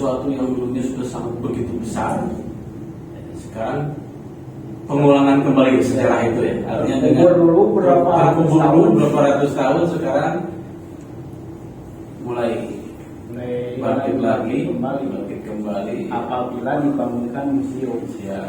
sesuatu yang dulunya sudah sangat begitu besar, sekarang pengulangan kembali sejarah itu ya. Artinya dengan terkubur dulu berapa ratus tahun, sekarang mulai bangkit lagi, bangkit kembali apabila dibangunkan museum. Ya.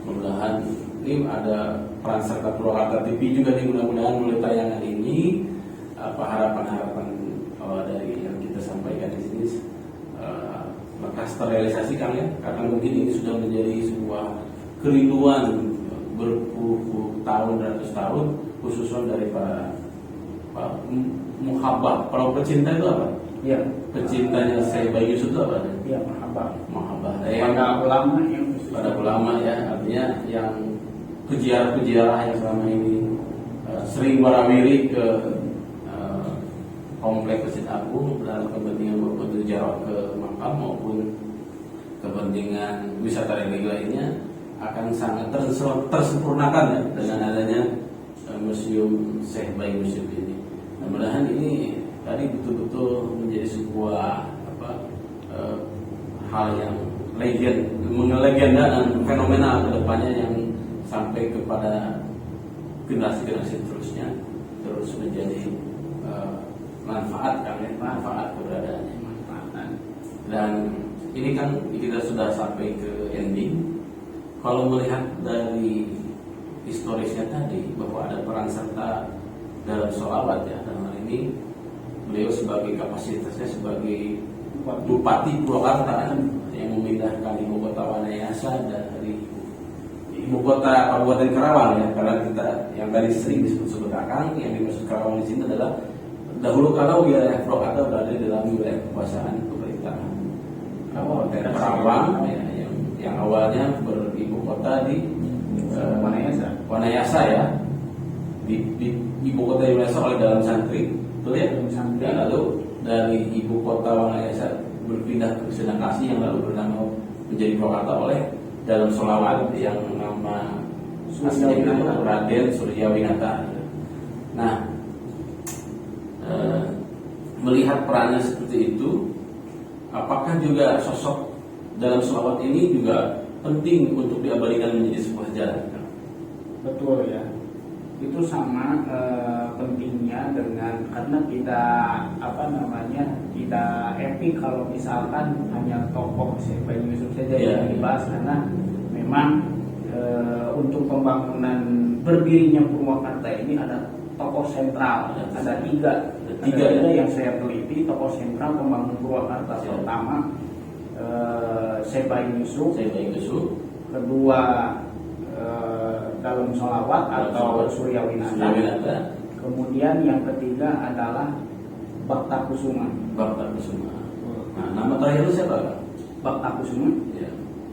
Mudah-mudahan ini ada peran serta Purwakarta TV juga nih, mudah-mudahan melalui tayangan ini harapan-harapan dari yang kita sampaikan di sini lekas terrealisasikan ya, karena mungkin ini sudah menjadi sebuah kerinduan berpuluh-puluh tahun, ratus tahun, khususnya dari para muhabbah. Kalau pecinta itu apa? Ya, Pecintanya Syekh Bayi Yusuf itu apa? ya, muhabbah. Pada ulama yang pada ulama ya, artinya yang peziarah-peziarah yang selama ini sering warawiri ke komplek Masjid Agung dalam kepentingan berziarah ke makam maupun kepentingan wisata religi lainnya akan sangat tersempurnakan ya dengan adanya museum Syekh Bayi Yusuf ini. Mudah-mudahan ini tadi betul-betul menjadi sebuah hal yang legenda dan fenomenal ke depannya yang sampai kepada generasi-generasi terusnya terus menjadi manfaat keberadaannya. Dan ini kan kita sudah sampai ke ending. Kalau melihat dari historisnya tadi bahwa ada peran serta dalam sholawat ya, dalam hal ini beliau sebagai kapasitasnya sebagai Bupati Purwakarta yang memindahkan ibu kota Wanayasa dari ibu kota Kabupaten Karawang ya, karena kita yang tadi sering disebut Akang, yang dimaksud Karawang di sini adalah dahulu kalau wilayah Purwakarta berada di dalam wilayah kekuasaan pemerintahan Kabupaten Karawang ya, yang awalnya beribu kota di Wanayasa ya, di ibu kota Wanayasa oleh dalam santri, betul ya? Dan lalu dari ibu kota Wanayasa berpindah ke Sedangkasi yang lalu bernama menjadi Purwakarta oleh dalam sholawat yang nama aslinya Raden Suryawinata. Nah, melihat perannya seperti itu, apakah juga sosok dalam sholawat ini juga penting untuk diabadikan menjadi sebuah sejarah? Betul ya, itu sama pentingnya dengan karena kita tidak epic kalau misalkan hanya tokoh Syekh Bayi Yusuf saja yang dibahas, karena memang untuk pembangunan berdirinya Purwakarta ini ada tokoh sentral, ada tiga yang saya teliti tokoh sentral pembangunan Purwakarta. Pertama Syekh Bayi Yusuf, kedua dalam sholawat atau Suryawinata, kemudian yang ketiga adalah Bhakta Kusuma. Nah, nama terakhir itu siapa? Bhakta Kusuma.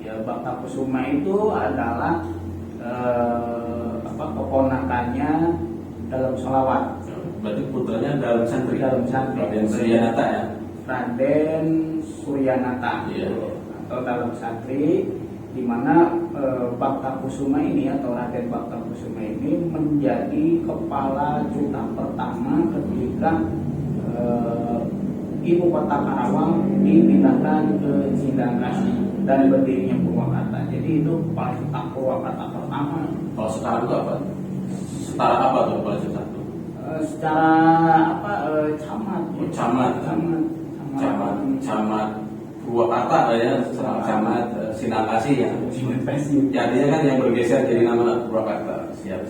Ya, Bhakta Kusuma itu adalah keponakannya dalam sholawat. Berarti putranya dalam santri. Raden Suryanata ya. Raden Suryanata. Atau dalam santri, di mana Bhakta Kusuma ini atau Raden Bhakta Kusuma ini menjadi kepala juta pertama ketika ibu kota Karawang dipindahkan ke Sedangkasi dan berdirinya Purwakarta. Jadi itu kepala juta Purwakarta pertama. Kalau sekarang itu apa? Setara apa tuh kepala juta itu? Secara camat Purwakarta ya, camat Sedangkasi ya. Jadinya kan yang bergeser jadi nama Purwakarta. Siap.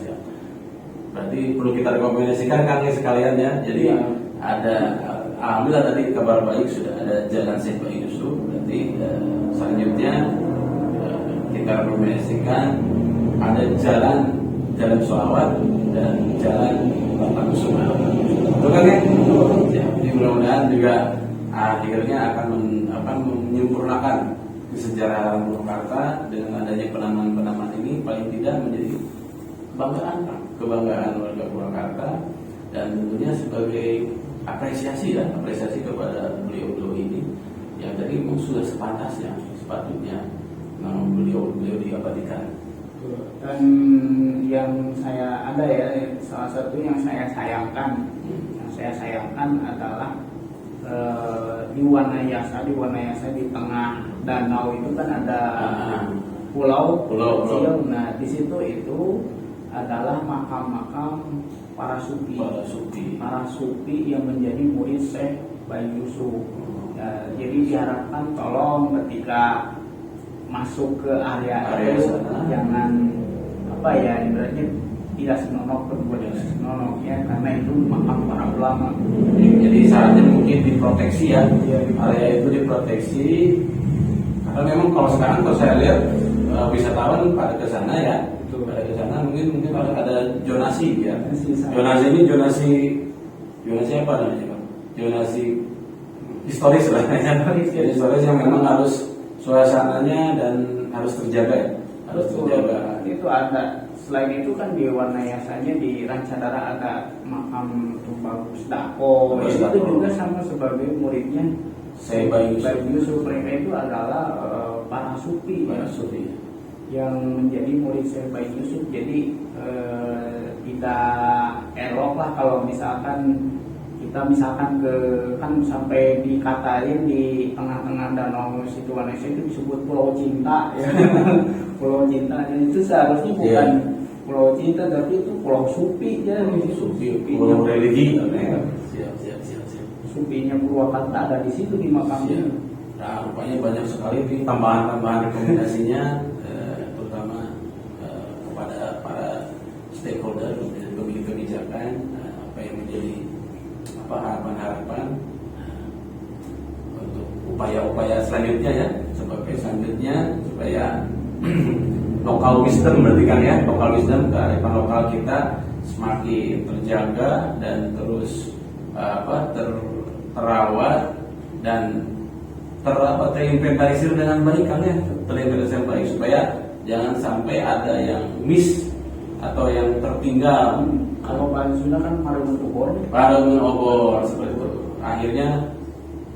Berarti perlu kita rekomendasikan Kang sekalian ya. Jadi ada alhamdulillah tadi kabar baik sudah ada jalan Syekh Bayi Yusuf. Berarti selanjutnya kita rekomendasikan ada jalan sholawat dan jalan Bhakta Kusuma. Betul kan ya? Jadi mudah-mudahan juga akhirnya akan menyempurnakan di sejarah Purwakarta dengan adanya penamaan-penamaan ini paling tidak menjadi kebanggaan warga Purwakarta, dan tentunya sebagai apresiasi kepada beliau ini yang tadi memang sudah sepatutnya beliau diabadikan. Dan yang saya ada ya, salah satu yang saya sayangkan adalah di Wanayasa di tengah danau itu kan ada pulau kecil. Nah di situ itu adalah makam-makam para sufi yang menjadi murid Syekh Bayi Yusuf. Ya, jadi diharapkan tolong ketika masuk ke area itu jangan ibaratnya tidak senonoh ya, karena itu makam para ulama. Jadi syaratnya mungkin diproteksi ya, area itu diproteksi. Karena memang kalau sekarang saya lihat wisatawan pada ke sana ya, mungkin ada zonasi ya. Zonasi apa namanya Pak? Zonasi historis lah ya. Historis yang memang harus suasananya dan harus terjaga ya. Itu ada. Selain itu kan di Wanayasanya di Rancadara ada makam Tubagus Dako. Itu juga sama sebagai muridnya Syekh Bayi Yusuf. Mereka itu adalah para sufi yang menjadi murid Syekh Bayi Yusuf. Jadi tidak elok lah kalau misalkan kita kan sampai dikatain di tengah-tengah danau situ Wanayasa itu disebut Pulau Cinta ya. Pulau Cinta, dan itu seharusnya bukan Pulau Cinta, tapi itu Pulau Sufi ya. Pulau religi. Siap. Sufinya Purwakarta ada di situ di makamnya. Nah, rupanya banyak sekali di tambahan rekomendasinya, terutama kepada para stakeholder dan pemilik kebijakan, apa yang menjadi harapan-harapan untuk upaya-upaya selanjutnya ya, supaya local wisdom berarti kan ya, local wisdom, kearifan lokal kita semakin terjaga dan terus terawat dan terinventarisir dengan baik kan ya, supaya jangan sampai ada yang miss atau yang tertinggal. Kalau bahasa Sunda kan paremun obor seperti itu. Akhirnya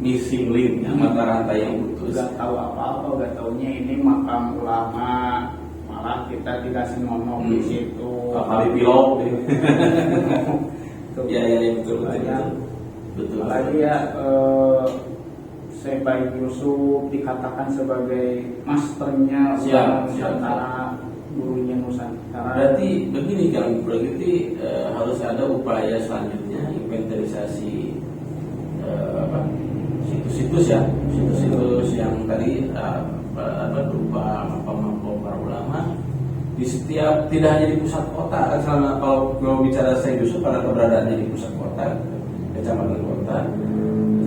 missing link, mata rantai yang putus. Gak tahu apa-apa, gak taunya ini makam ulama, malah kita dikasih ngomong di situ. Kali pilot. Ya betul. Lagi ya Syekh Bayi Yusuf dikatakan sebagai masternya Nusantara, gurunya Nusantara. Berarti begini kan, harus ada upaya selanjutnya inventarisasi situs-situs yang tadi berupa makam para ulama di setiap, tidak hanya di pusat kota. Selama kalau mau bicara Syekh Yusuf pada keberadaannya di pusat kota, kecamatan kota,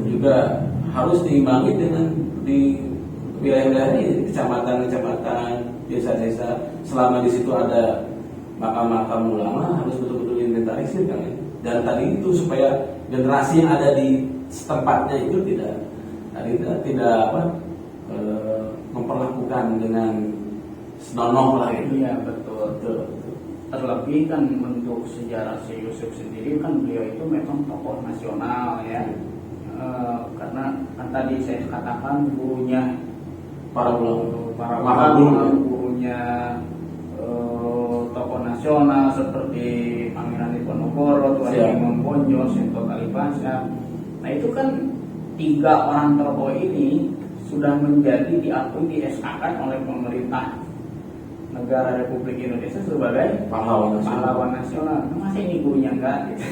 juga harus diimbangi dengan di wilayah-wilayah ini, kecamatan, desa-desa. Selama di situ ada makam-makam ulama, harus betul-betul inventarisir kan ya. Dan tadi itu supaya generasi yang ada di setempatnya itu tidak memperlakukan dengan senonoh lah gitu. Iya betul. Terlebih kan untuk sejarah Syekh Yusuf sendiri kan beliau itu memang tokoh nasional ya. Karena kan tadi saya katakan gurunya para ulama, gurunya tokoh nasional seperti Pangeran Diponegoro, Tuan Imam Bonjol, Sinto Kalibasa. Nah itu kan 3 orang tokoh ini sudah menjadi diakui, di-SK-kan oleh pemerintah negara Republik Indonesia sebagai pahlawan nasional. Masa ini gurunya enggak gitu.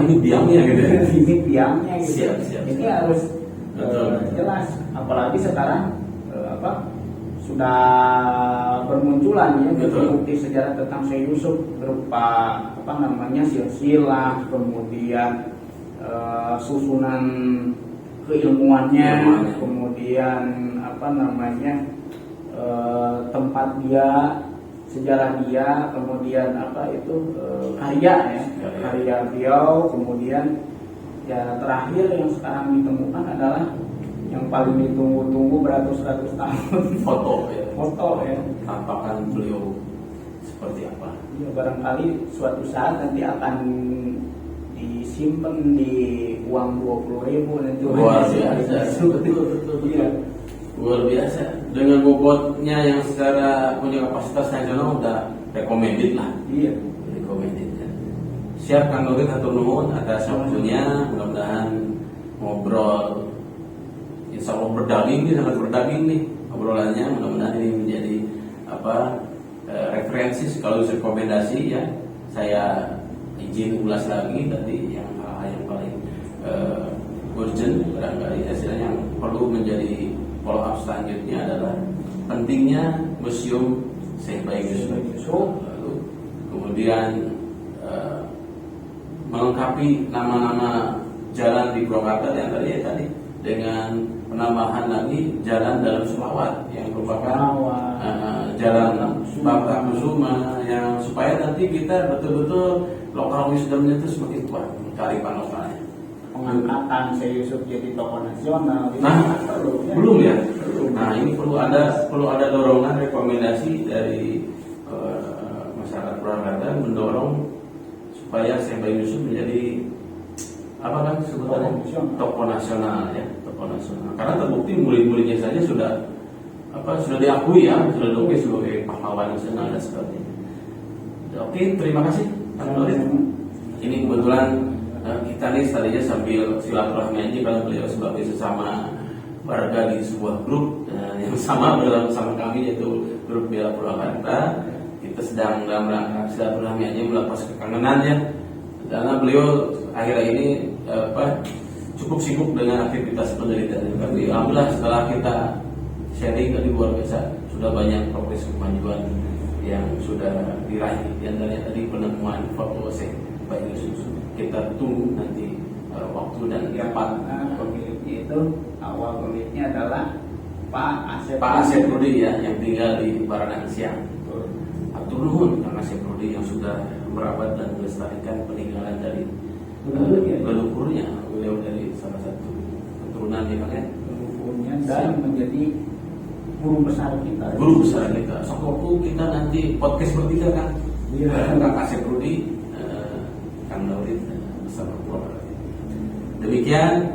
ini biangnya gitu. Ini biangnya gitu. Siap. Ini harus jelas. Apalagi sekarang sudah bermunculan ya bukti sejarah tentang Syekh Yusuf berupa silsilah, kemudian susunan keilmuannya, kemudian tempat dia, sejarah dia, kemudian karya beliau, kemudian ya terakhir yang sekarang ditemukan adalah yang paling ditunggu-tunggu beratus-ratus tahun. Foto ya, Foto ya. tampakan beliau seperti apa. Ya, barangkali suatu saat nanti akan disimpan di uang 20.000 nanti. Luar biasa, betul. Iya. Luar biasa. Dengan bobotnya yang secara punya kapasitas nasional udah recommended lah. Iya. Recommended ya. Siap Kang Nurit, hatur nuhun atas waktunya. Mudah-mudahan ngobrol, insya Allah berdaging nih, sangat berdaging nih obrolannya. Mudah-mudahan ini menjadi referensi sekaligus rekomendasi ya. Saya izin ulas lagi tadi yang hal yang paling urgent barangkali hasilnya yang perlu menjadi follow up selanjutnya adalah pentingnya museum Syekh Bayi Yusuf. Lalu kemudian melengkapi nama-nama jalan di Purwakarta yang tadi dengan penambahan lagi jalan dalam selawat yang merupakan jalan Bangka Kusuma yang supaya nanti kita betul-betul lokal wisdomnya itu semakin kuat, kearifan lokalnya. Pengangkatan Syekh Yusuf jadi tokoh nasional. Nah, belum ya. Nah, ini perlu ada dorongan rekomendasi dari masyarakat Purwakarta mendorong supaya Syekh Bayi Yusuf menjadi apa kan sebutannya tokoh nasional ya, tokoh nasional. Karena terbukti murid-muridnya saja sudah diakui ya, sudah diakui sebagai pahlawan nasional dan sebagainya. Oke, terima kasih Kang Nurit. Ini kebetulan kita nih tadinya sambil silaturahmi aja kalau beliau sebagai sesama warga di sebuah grup yang sama bersama kami yaitu grup Bela Purwakarta. Kita sedang dalam rangka silaturahmi aja melepas kekangenan ya. Karena beliau akhirnya ini cukup sibuk dengan aktivitas penelitian. Tapi alhamdulillah setelah kita sharing tadi luar biasa, sudah banyak progres kemajuan yang sudah diraih. Di antaranya tadi penemuan foto Syekh Bayi Yusuf. Kita tunggu nanti waktu dan tempat. Pemiliknya itu awal pemiliknya adalah Pak Asep Rudi ya, yang tinggal di Baranang Siang. Atur nuhun Kang Asep Rudi yang sudah merawat dan melestarikan peninggalan dari leluhurnya. Beliau dari salah satu keturunan di mana leluhurnya dan menjadi guru besar kita. Guru besar kita. Waktu kita nanti podcast bertiga kan. Iya. Kang Asep Rudi, Kang Nurit bersama keluarga. Demikian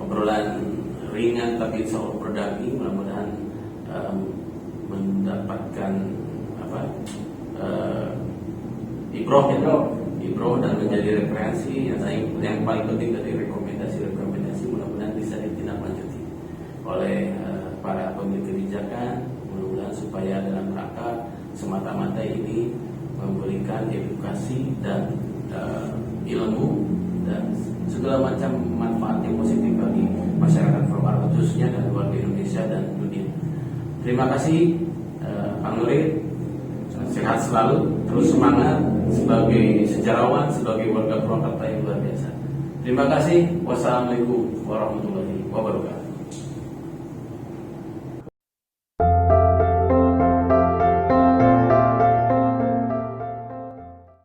obrolan ringan tapi insya Allah berdaging. Mudah-mudahan mendapatkan ibroh dan menjadi referensi yang paling penting dari rekomendasi mudah-mudahan bisa ditindaklanjuti oleh para pemilih kebijakan. Mudah-mudahan supaya dalam rangka semata-mata ini memberikan edukasi dan ilmu dan segala macam manfaat yang positif bagi masyarakat Purwakarta khususnya dan warga Indonesia dan dunia. Terima kasih Kang Nurit, sehat selalu, terus semangat sebagai sejarawan, sebagai warga Purwakarta yang luar biasa. Terima kasih. Wassalamualaikum warahmatullahi wabarakatuh.